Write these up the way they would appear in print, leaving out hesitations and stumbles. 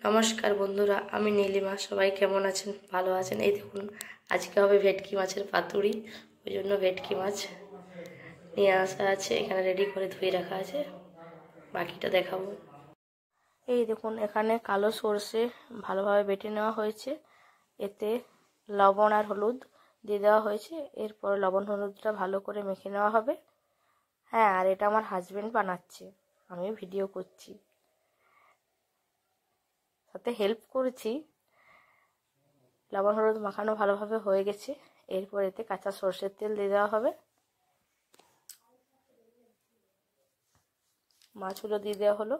নমস্কার বন্ধুরা, আমি নীলিমা। সবাই কেমন আছেন? ভালো আছেন? এই দেখুন, আজকে হবে ভেটকি মাছের পাতুরি। ওই জন্য ভেটকি মাছ নিয়ে আসা আছে, এখানে রেডি করে ধুয়ে রাখা আছে। বাকিটা দেখাবো। এই দেখুন, এখানে কালো সর্ষে ভালোভাবে বেটে নেওয়া হয়েছে। এতে লবণ আর হলুদ দিয়ে দেওয়া হয়েছে। এরপর লবণ হলুদটা ভালো করে মেখে নেওয়া হবে। হ্যাঁ, আর এটা আমার হাজবেন্ড বানাচ্ছে, আমি ভিডিও করছি, সাথে হেল্প করেছি। লবণ হলুদ মাখানো ভালোভাবে হয়ে গেছে। এরপর এতে কাঁচা সর্ষের তেল দিয়ে দেওয়া হবে। মাছগুলো দিয়ে দেওয়া হলো।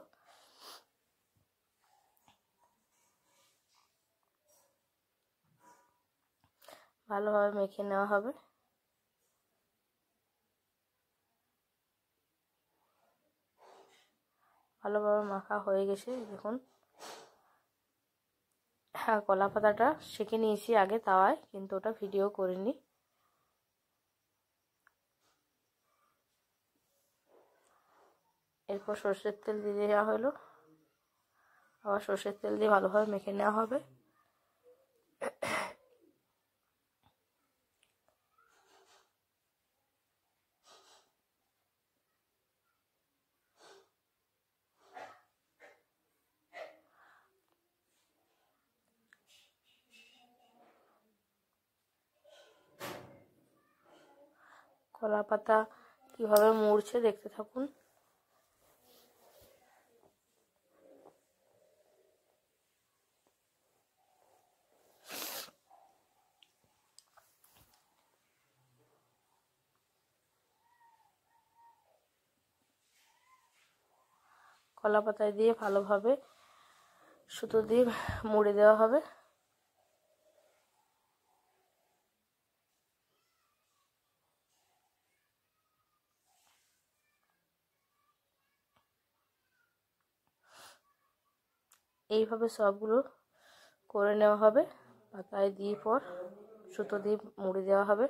ভালোভাবে মেখে নেওয়া হবে। ভালোভাবে মাখা হয়ে গেছে দেখুন। হ্যাঁ, কলা পাতাটা সেঁকে নিয়েছি আগে তাওয়ায়, কিন্তু ওটা ভিডিও করিনি। এরপর সর্ষের তেল দিয়ে দেওয়া হলো। আবার সর্ষের তেল দিয়ে ভালোভাবে মেখে নেওয়া হবে। কলা পাতা কিভাবে মুড়ছে দেখতে থাকুন। কলা পাতায় দিয়ে ভালোভাবে সুতো দিয়ে মুড়ে দেওয়া হবে। এইভাবে সবগুলো করে নেওয়া হবে। পাতায় দিয়ে পর সুতো দিয়ে মুড়ে দেওয়া হবে।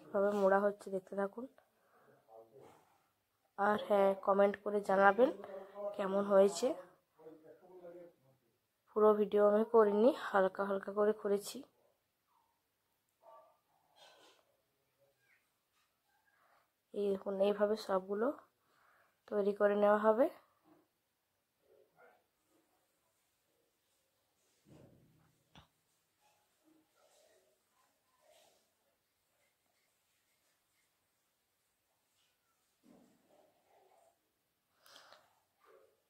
এভাবে মোড়া হচ্ছে, দেখতে থাকুন। আর হ্যাঁ, কমেন্ট করে জানাবেন কেমন হয়েছে। পুরো ভিডিও আমি করিনি, হালকা হালকা করে করেছি। এই দেখুন, এইভাবে সবগুলো তৈরি করে নেওয়া হবে।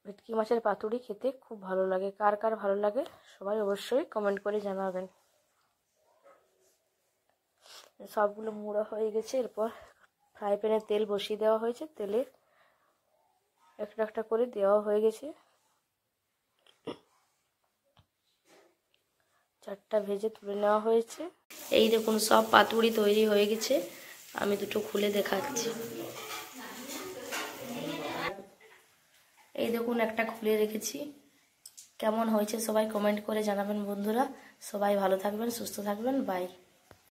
ভেটকি মাছের পাতুরি খেতে খুব ভালো লাগে। কার কার ভালো লাগে সবাই অবশ্যই কমেন্ট করে জানাবেন। সবগুলো মুড়া হয়ে গেছে। এরপর ফ্রাই প্যানে তেল বসিয়ে দেওয়া হয়েছে। তেলে একটা একটা করে দেওয়া হয়ে গেছে। 4টা ভেজে তুলে নেওয়া হয়েছে। এই দেখুন, সব পাতুরি তৈরি হয়ে গেছে। আমি দুটো খুলে দেখাচ্ছি। এই দেখুন, একটা খুলে রেখেছি। কেমন হয়েছে সবাই কমেন্ট করে জানাবেন বন্ধুরা। সবাই ভালো থাকবেন, সুস্থ থাকবেন। বাই।